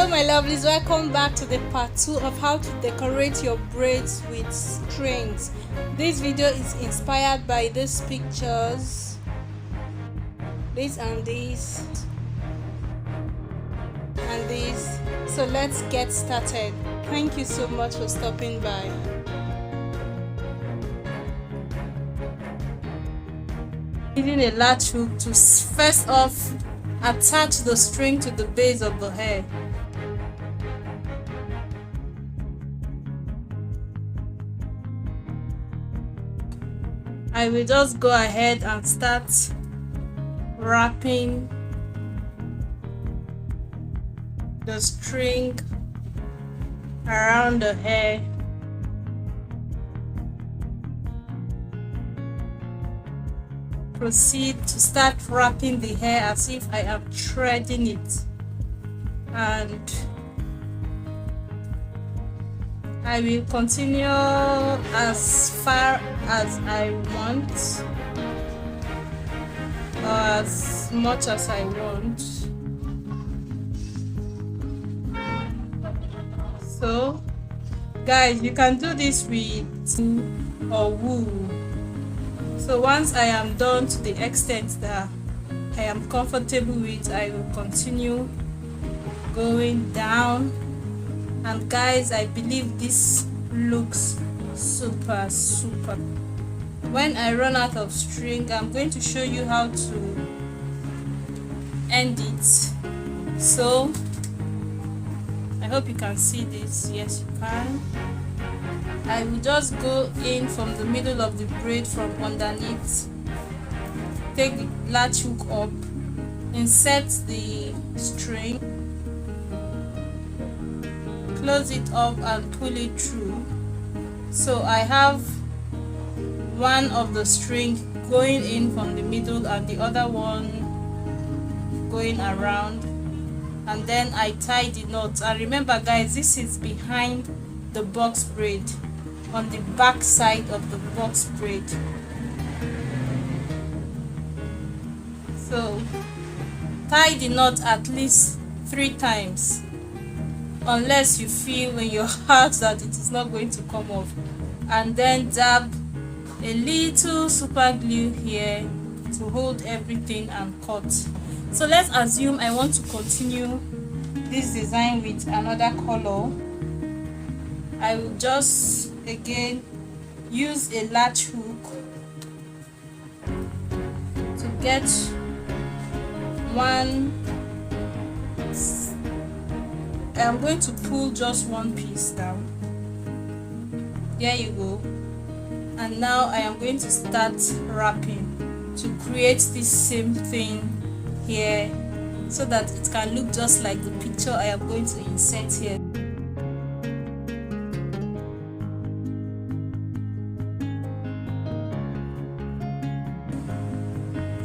Hello my lovelies, welcome back to the part 2 of how to decorate your braids with strings. This video is inspired by these pictures, this and this and this. So let's get started. Thank you so much for stopping by. Using a latch hook to first off attach the string to the base of the hair. I will just go ahead and start wrapping the string around the hair. Proceed to start wrapping the hair as if I am threading it, and I will continue as far as I want, or as much as I want. So guys, you can do this with or wool. So once I am done to the extent that I am comfortable with, I will continue going down. And guys, I believe this looks super. When I run out of string, I'm going to show you how to end it. So I hope you can see this. Yes, you can. I will just go in from the middle of the braid from underneath, take the latch hook up, insert the string, close it up and pull it through. So I have one of the string going in from the middle and the other one going around, and then I tie the knot. And remember guys, this is behind the box braid, on the back side of the box braid. So tie the knot at least 3 times, unless you feel in your heart that it is not going to come off, and then dab a little super glue here to hold everything and cut. So let's assume I want to continue this design with another color. I will just again use a latch hook to get one. I'm going to pull just one piece down. There you go. And now I am going to start wrapping to create this same thing here, so that it can look just like the picture I am going to insert here.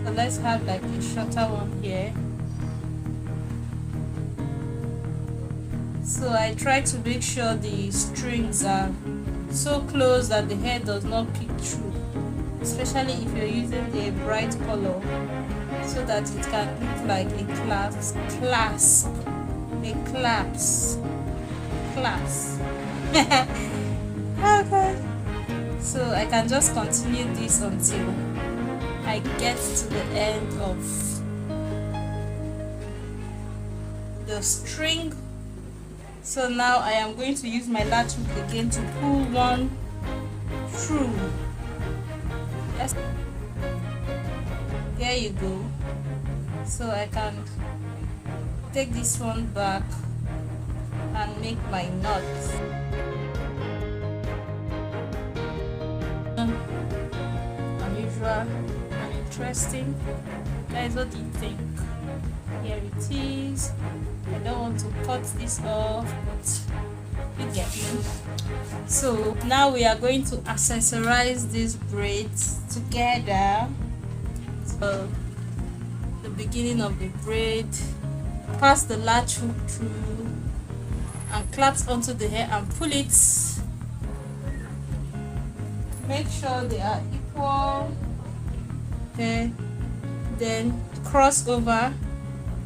So let's have like a shorter one here. So I try to make sure the strings are so close that the hair does not peek through, especially if you're using a bright color, so that it can look like a clasp. Okay. So I can just continue this until I get to the end of the string. So now I am going to use my latch hook again to pull one through. Yes. There you go. So I can take this one back and make my knot. Unusual and interesting. Guys, what do you think? Here it is. I don't want to cut this off, but you get me. So now we are going to accessorize these braids together. So the beginning of the braid, pass the latch hook through and clasp onto the hair and pull it. Make sure they are equal. Okay, then cross over,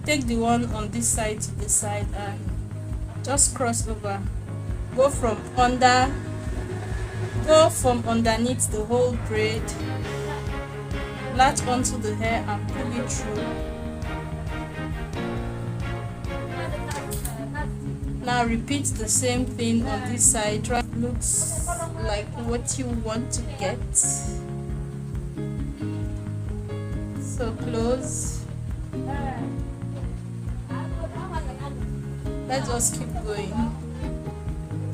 take the one on this side to this side and just cross over, go from underneath the whole braid, latch onto the hair and pull it through. Now repeat the same thing on this side. Try looks like what you want to get. So close. Let's just keep going.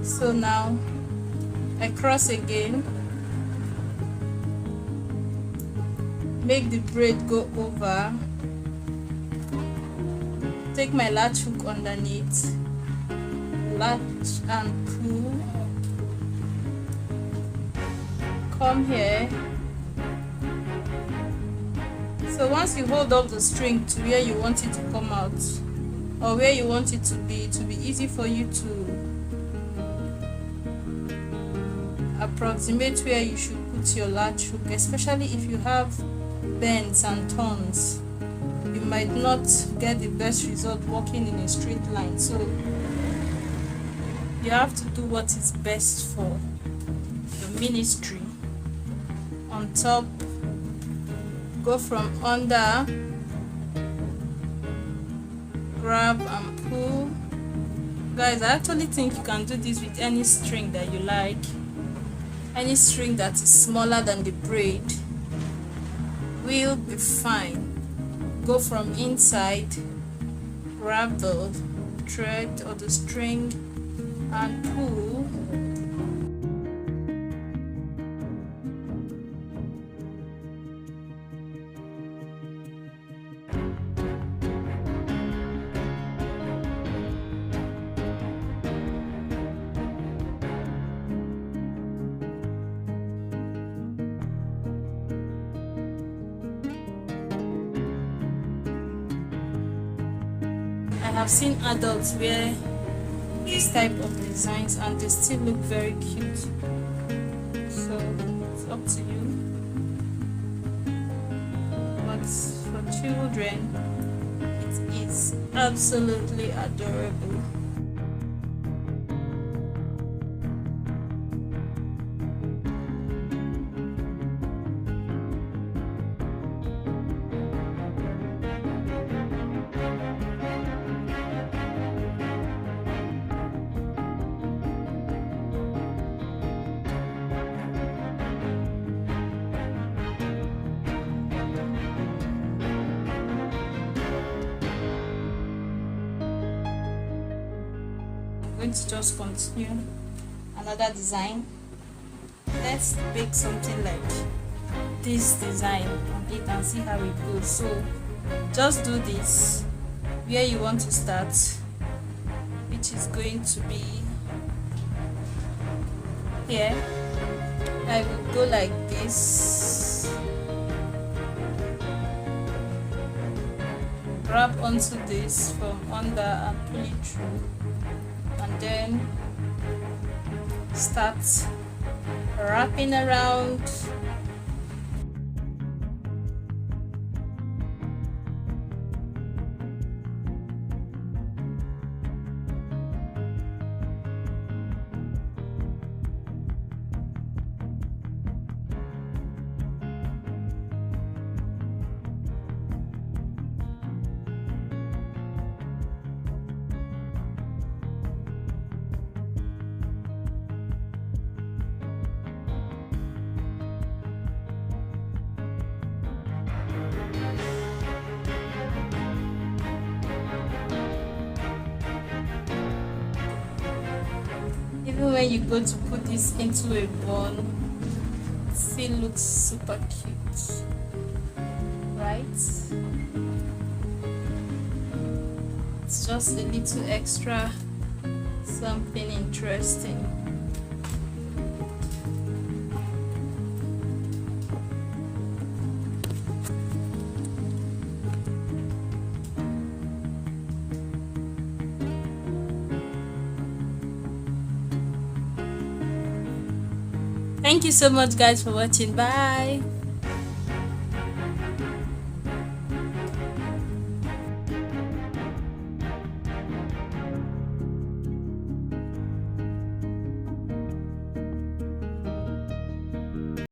So now I cross again, make the braid go over, take my latch hook underneath, latch and pull, come here. So once you hold up the string to where you want it to come out or where you want it to be easy for you to approximate where you should put your latch hook, especially if you have bends and turns. You might not get the best result walking in a straight line, so you have to do what is best for your ministry. On top, go from under, grab and pull. Guys, I actually think you can do this with any string that you like, any string that is smaller than the braid will be fine. Go from inside, grab the thread or the string and pull. I have seen adults wear this type of designs and they still look very cute, so it's up to you. But for children, it is absolutely adorable. Going to just continue another design. Let's make something like this design on it and see how it goes. So just do this where you want to start, which is going to be here. I will go like this, grab onto this from under and pull it through, and then start wrapping around. Even when you go to put this into a bun, it still looks super cute, right? It's just a little extra something interesting. Thank you so much guys for watching. Bye.